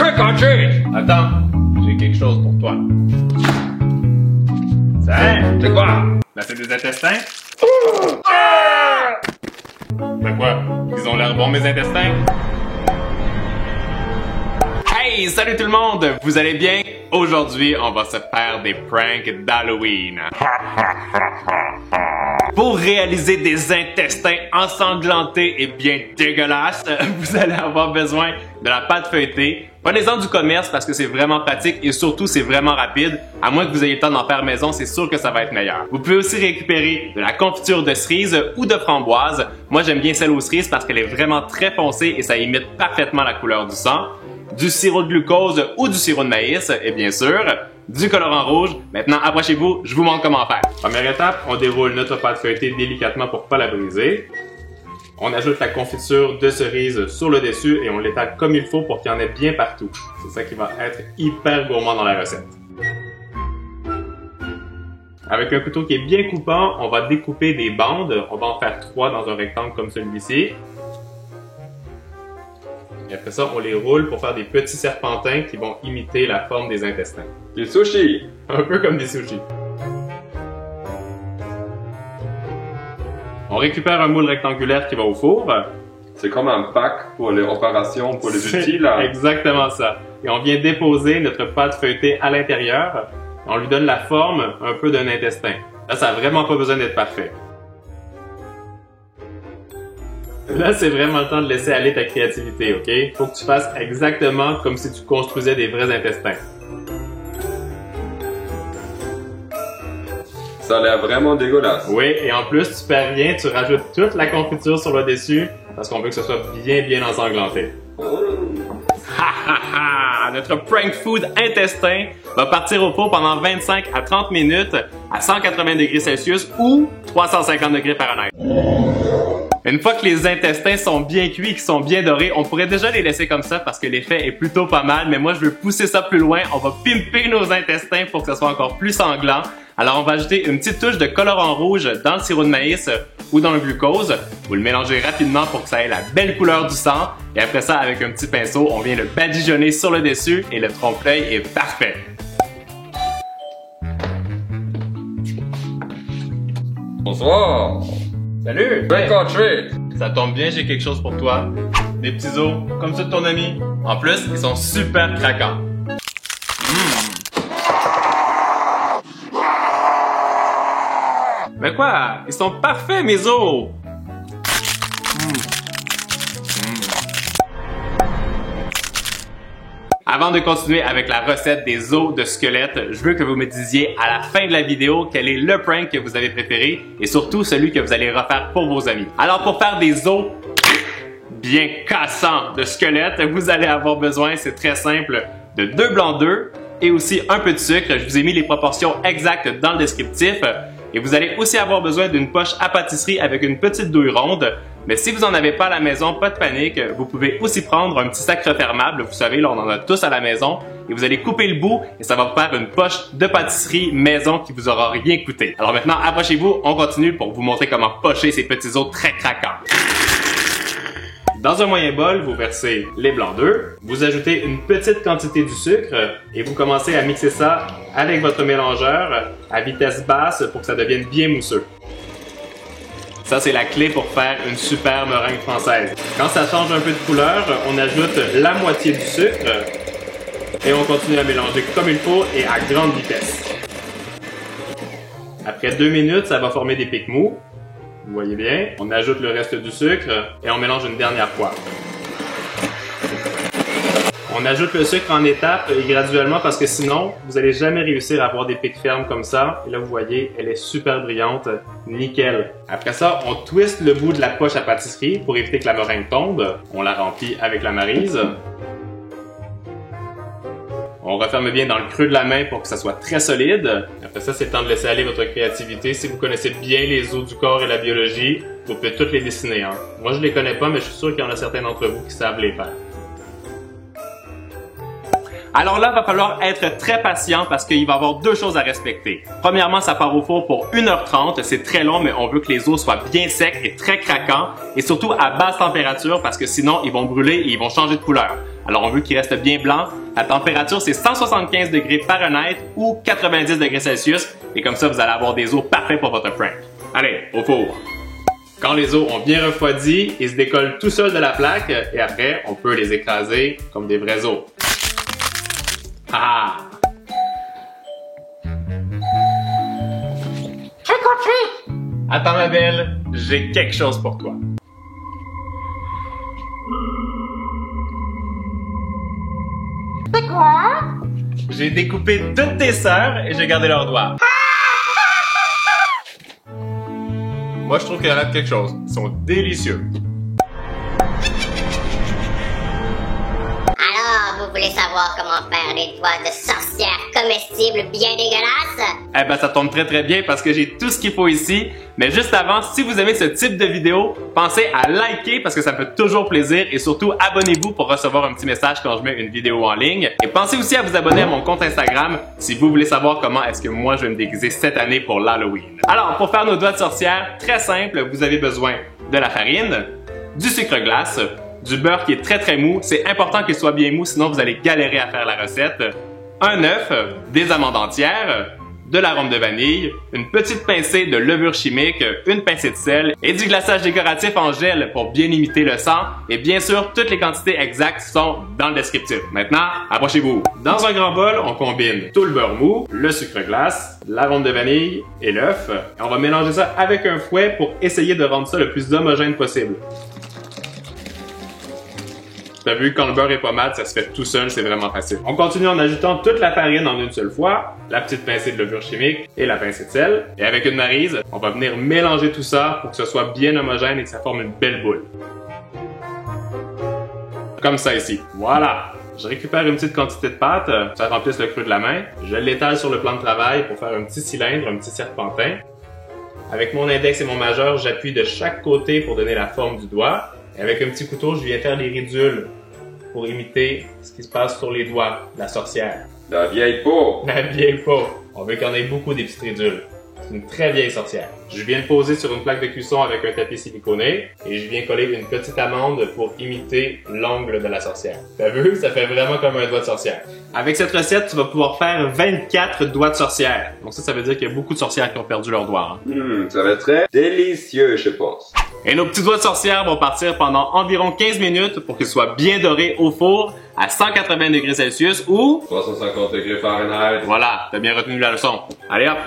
Trick or treat! Attends, j'ai quelque chose pour toi. Ça, c'est quoi? Là, c'est des intestins? Ben quoi? Ils ont l'air bons, mes intestins? Hey, salut tout le monde! Vous allez bien? Aujourd'hui, on va se faire des pranks d'Halloween. Pour réaliser des intestins ensanglantés et bien dégueulasses, vous allez avoir besoin de la pâte feuilletée. Prenez-en du commerce parce que c'est vraiment pratique et surtout c'est vraiment rapide. À moins que vous ayez le temps d'en faire maison, c'est sûr que ça va être meilleur. Vous pouvez aussi récupérer de la confiture de cerise ou de framboise. Moi j'aime bien celle aux cerises parce qu'elle est vraiment très foncée et ça imite parfaitement la couleur du sang. Du sirop de glucose ou du sirop de maïs et bien sûr du colorant rouge. Maintenant approchez-vous, je vous montre comment faire. Première étape, on déroule notre pâte feuilletée délicatement pour pas la briser. On ajoute la confiture de cerise sur le dessus et on l'étale comme il faut pour qu'il y en ait bien partout. C'est ça qui va être hyper gourmand dans la recette. Avec un couteau qui est bien coupant, on va découper des bandes. On va en faire 3 dans un rectangle comme celui-ci. Et après ça, on les roule pour faire des petits serpentins qui vont imiter la forme des intestins. Des sushis! Un peu comme des sushis. On récupère un moule rectangulaire qui va au four. C'est comme un pack pour les opérations, pour les outils là. Exactement ça. Et on vient déposer notre pâte feuilletée à l'intérieur. On lui donne la forme un peu d'un intestin. Là, ça n'a vraiment pas besoin d'être parfait. Là, c'est vraiment le temps de laisser aller ta créativité, ok? Faut que tu fasses exactement comme si tu construisais des vrais intestins. Ça a l'air vraiment dégueulasse. Oui, et en plus, tu perds rien, tu rajoutes toute la confiture sur le dessus parce qu'on veut que ce soit bien ensanglanté. Ha ha ha! Notre prank food intestin va partir au four pendant 25 à 30 minutes à 180 degrés Celsius ou 350 degrés Fahrenheit. Une fois que les intestins sont bien cuits et qu'ils sont bien dorés, on pourrait déjà les laisser comme ça parce que l'effet est plutôt pas mal, mais moi je veux pousser ça plus loin. On va pimper nos intestins pour que ce soit encore plus sanglant. Alors on va ajouter une petite touche de colorant rouge dans le sirop de maïs ou dans le glucose. Vous le mélangez rapidement pour que ça ait la belle couleur du sang. Et après ça, avec un petit pinceau, on vient le badigeonner sur le dessus et le trompe-l'œil est parfait. Bonsoir! Salut! Trick or treat! Ça tombe bien, j'ai quelque chose pour toi. Des petits os, comme ceux de ton ami. En plus, ils sont super craquants. Mais quoi? Ils sont parfaits, mes os! Avant de continuer avec la recette des os de squelette, je veux que vous me disiez à la fin de la vidéo quel est le prank que vous avez préféré et surtout celui que vous allez refaire pour vos amis. Alors pour faire des os bien cassants de squelette, vous allez avoir besoin, c'est très simple, de 2 blancs d'œufs et aussi un peu de sucre. Je vous ai mis les proportions exactes dans le descriptif. Et vous allez aussi avoir besoin d'une poche à pâtisserie avec une petite douille ronde. Mais si vous n'en avez pas à la maison, pas de panique, vous pouvez aussi prendre un petit sac refermable. Vous savez, là, on en a tous à la maison. Et vous allez couper le bout et ça va vous faire une poche de pâtisserie maison qui vous aura rien coûté. Alors maintenant, approchez-vous, on continue pour vous montrer comment pocher ces petits os très craquants. Dans un moyen bol, vous versez les blancs d'œufs, vous ajoutez une petite quantité du sucre et vous commencez à mixer ça avec votre mélangeur à vitesse basse pour que ça devienne bien mousseux. Ça, c'est la clé pour faire une super meringue française. Quand ça change un peu de couleur, on ajoute la moitié du sucre et on continue à mélanger comme il faut et à grande vitesse. Après 2 minutes, ça va former des pics mous. Vous voyez bien, on ajoute le reste du sucre et on mélange une dernière fois. On ajoute le sucre en étapes et graduellement parce que sinon, vous n'allez jamais réussir à avoir des pics fermes comme ça. Et là, vous voyez, elle est super brillante, nickel. Après ça, on twiste le bout de la poche à pâtisserie pour éviter que la meringue tombe. On la remplit avec la maryse. On referme bien dans le creux de la main pour que ça soit très solide. Après ça, c'est le temps de laisser aller votre créativité. Si vous connaissez bien les os du corps et la biologie, vous pouvez toutes les dessiner. Moi, je les connais pas, mais je suis sûr qu'il y en a certains d'entre vous qui savent les faire. Alors là, il va falloir être très patient parce qu'il va y avoir 2 choses à respecter. Premièrement, ça part au four pour 1h30. C'est très long, mais on veut que les os soient bien secs et très craquants. Et surtout à basse température parce que sinon, ils vont brûler et ils vont changer de couleur. Alors on veut qu'il reste bien blanc. La température c'est 175 degrés Fahrenheit ou 90 degrés Celsius. Et comme ça vous allez avoir des os parfaits pour votre prank. Allez, au four! Quand les os ont bien refroidi, ils se décollent tout seuls de la plaque et après on peut les écraser comme des vrais os. Ah! J'ai compris! Attends ma belle, j'ai quelque chose pour toi. C'est quoi? J'ai découpé toutes tes sœurs et j'ai gardé leurs doigts. Moi, je trouve qu'il y en a quelque chose. Ils sont délicieux. Alors, vous voulez savoir comment faire des doigts de sorcière comestibles bien dégueulasses? Eh ben, ça tombe très très bien parce que j'ai tout ce qu'il faut ici. Mais juste avant, si vous aimez ce type de vidéo, pensez à liker parce que ça me fait toujours plaisir et surtout abonnez-vous pour recevoir un petit message quand je mets une vidéo en ligne. Et pensez aussi à vous abonner à mon compte Instagram si vous voulez savoir comment est-ce que moi je vais me déguiser cette année pour l'Halloween. Alors, pour faire nos doigts de sorcière, très simple, vous avez besoin de la farine, du sucre glace, du beurre qui est très très mou. C'est important qu'il soit bien mou, sinon vous allez galérer à faire la recette. Un œuf, des amandes entières, de l'arôme de vanille, une petite pincée de levure chimique, une pincée de sel et du glaçage décoratif en gel pour bien imiter le sang. Et bien sûr, toutes les quantités exactes sont dans le descriptif. Maintenant, approchez-vous. Dans un grand bol, on combine tout le beurre mou, le sucre glace, l'arôme de vanille et l'œuf. On va mélanger ça avec un fouet pour essayer de rendre ça le plus homogène possible. T'as vu, quand le beurre est pas mal, ça se fait tout seul, c'est vraiment facile. On continue en ajoutant toute la farine en une seule fois, la petite pincée de levure chimique et la pincée de sel. Et avec une maryse, on va venir mélanger tout ça pour que ce soit bien homogène et que ça forme une belle boule. Comme ça ici. Voilà! Je récupère une petite quantité de pâte, ça remplisse le creux de la main. Je l'étale sur le plan de travail pour faire un petit cylindre, un petit serpentin. Avec mon index et mon majeur, j'appuie de chaque côté pour donner la forme du doigt. Et avec un petit couteau, je viens faire des ridules pour imiter ce qui se passe sur les doigts de la sorcière. La vieille peau. La vieille peau. On veut qu'il y en ait beaucoup des petites ridules. C'est une très vieille sorcière. Je viens de poser sur une plaque de cuisson avec un tapis siliconé et je viens coller une petite amande pour imiter l'ongle de la sorcière. T'as vu? Ça fait vraiment comme un doigt de sorcière. Avec cette recette, tu vas pouvoir faire 24 doigts de sorcière. Donc ça veut dire qu'il y a beaucoup de sorcières qui ont perdu leurs doigts. Ça va être très délicieux, je pense. Et nos petits doigts de sorcière vont partir pendant environ 15 minutes pour qu'ils soient bien dorés au four à 180 degrés Celsius ou... 350 degrés Fahrenheit. Voilà, t'as bien retenu la leçon. Allez hop!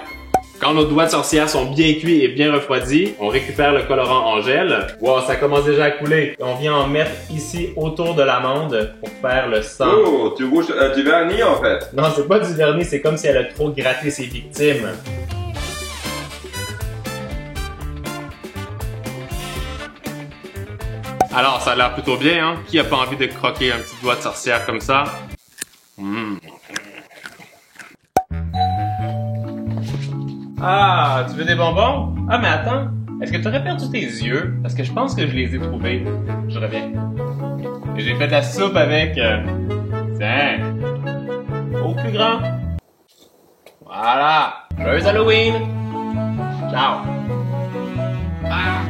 Quand nos doigts de sorcière sont bien cuits et bien refroidis, on récupère le colorant en gel. Wow, ça commence déjà à couler. Et on vient en mettre ici autour de l'amande pour faire le sang. Oh, tu bouges du vernis en fait. Non, c'est pas du vernis, c'est comme si elle a trop gratté ses victimes. Alors, ça a l'air plutôt bien, hein? Qui a pas envie de croquer un petit doigt de sorcière comme ça? Ah, tu veux des bonbons? Ah, mais attends, est-ce que tu aurais perdu tes yeux? Parce que je pense que je les ai trouvés. Je reviens. Et j'ai fait de la soupe avec... Tiens. Au plus grand. Voilà. Joyeux Halloween. Ciao. Ah.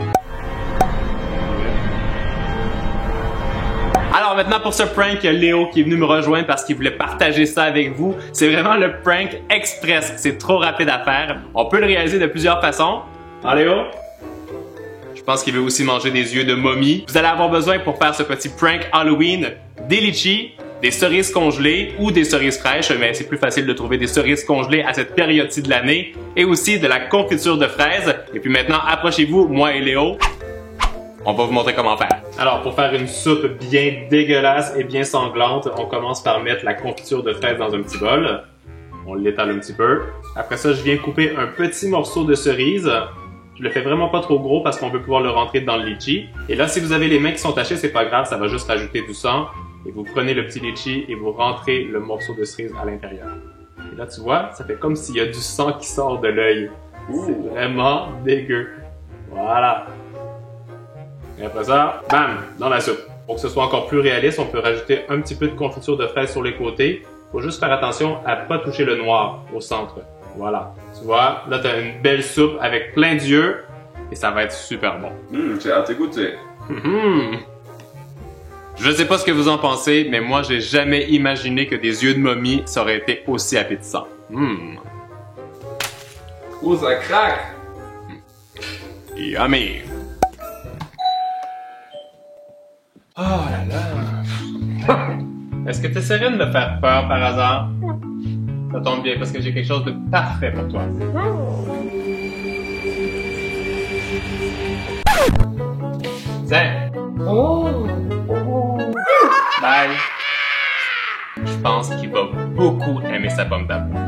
Alors maintenant pour ce prank, il y a Léo qui est venu me rejoindre parce qu'il voulait partager ça avec vous. C'est vraiment le prank express, c'est trop rapide à faire. On peut le réaliser de plusieurs façons. Ah Léo? Je pense qu'il veut aussi manger des yeux de momie. Vous allez avoir besoin pour faire ce petit prank Halloween des litchis, des cerises congelées ou des cerises fraîches, mais c'est plus facile de trouver des cerises congelées à cette période-ci de l'année, et aussi de la confiture de fraises. Et puis maintenant, approchez-vous, moi et Léo. On va vous montrer comment faire. Alors, pour faire une soupe bien dégueulasse et bien sanglante, on commence par mettre la confiture de fraises dans un petit bol. On l'étale un petit peu. Après ça, je viens couper un petit morceau de cerise. Je le fais vraiment pas trop gros parce qu'on veut pouvoir le rentrer dans le litchi. Et là, si vous avez les mains qui sont tachées, c'est pas grave, ça va juste rajouter du sang. Et vous prenez le petit litchi et vous rentrez le morceau de cerise à l'intérieur. Et là, tu vois, ça fait comme s'il y a du sang qui sort de l'œil. C'est vraiment dégueu. Voilà. Et après ça, bam, dans la soupe. Pour que ce soit encore plus réaliste, on peut rajouter un petit peu de confiture de fraises sur les côtés. Faut juste faire attention à pas toucher le noir au centre. Voilà. Tu vois, là t'as une belle soupe avec plein d'yeux et ça va être super bon. J'ai hâte de goûter. Je sais pas ce que vous en pensez, mais moi j'ai jamais imaginé que des yeux de momie ça aurait été aussi appétissant. Oh, ça craque! Yummy! Oh là là! Est-ce que tu essaierais de me faire peur par hasard? Ça tombe bien parce que j'ai quelque chose de parfait pour toi. Tiens! Bye! Je pense qu'il va beaucoup aimer sa pomme d'amour.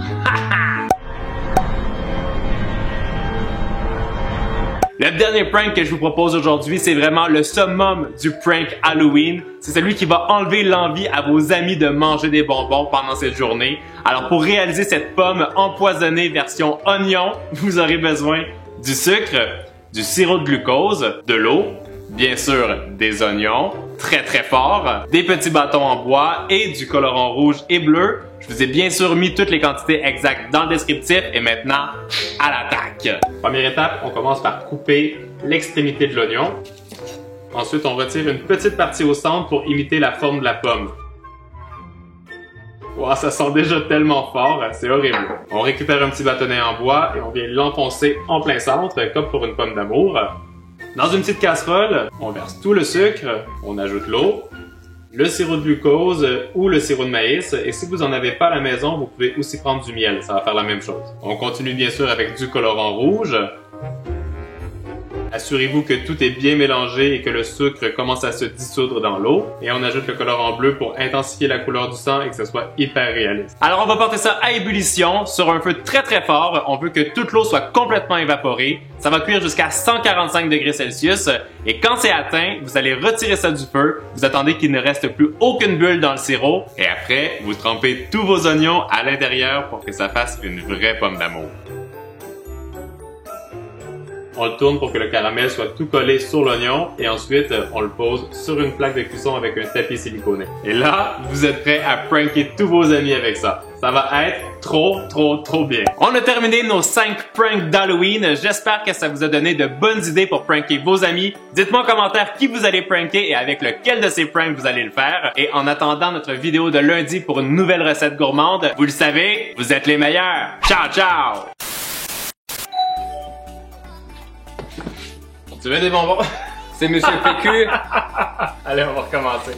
Le dernier prank que je vous propose aujourd'hui, c'est vraiment le summum du prank Halloween. C'est celui qui va enlever l'envie à vos amis de manger des bonbons pendant cette journée. Alors pour réaliser cette pomme empoisonnée version oignon, vous aurez besoin du sucre, du sirop de glucose, de l'eau, bien sûr des oignons, très très forts, des petits bâtons en bois et du colorant rouge et bleu. Je vous ai bien sûr mis toutes les quantités exactes dans le descriptif et maintenant, à l'attaque! Première étape, on commence par couper l'extrémité de l'oignon. Ensuite, on retire une petite partie au centre pour imiter la forme de la pomme. Wow, ça sent déjà tellement fort, c'est horrible. On récupère un petit bâtonnet en bois et on vient l'enfoncer en plein centre, comme pour une pomme d'amour. Dans une petite casserole, on verse tout le sucre, on ajoute l'eau, le sirop de glucose ou le sirop de maïs, et si vous en avez pas à la maison, vous pouvez aussi prendre du miel, ça va faire la même chose. On continue bien sûr avec du colorant rouge. Assurez-vous que tout est bien mélangé et que le sucre commence à se dissoudre dans l'eau. Et on ajoute le colorant bleu pour intensifier la couleur du sang et que ce soit hyper réaliste. Alors on va porter ça à ébullition sur un feu très très fort. On veut que toute l'eau soit complètement évaporée. Ça va cuire jusqu'à 145 degrés Celsius. Et quand c'est atteint, vous allez retirer ça du feu. Vous attendez qu'il ne reste plus aucune bulle dans le sirop. Et après, vous trempez tous vos oignons à l'intérieur pour que ça fasse une vraie pomme d'amour. On le tourne pour que le caramel soit tout collé sur l'oignon et ensuite on le pose sur une plaque de cuisson avec un tapis siliconé. Et là, vous êtes prêts à pranker tous vos amis avec ça. Ça va être trop bien. On a terminé nos 5 pranks d'Halloween. J'espère que ça vous a donné de bonnes idées pour pranker vos amis. Dites-moi en commentaire qui vous allez pranker et avec lequel de ces pranks vous allez le faire. Et en attendant notre vidéo de lundi pour une nouvelle recette gourmande, vous le savez, vous êtes les meilleurs. Ciao, ciao! Tu veux des bonbons? C'est Monsieur PQ. Allez, on va recommencer.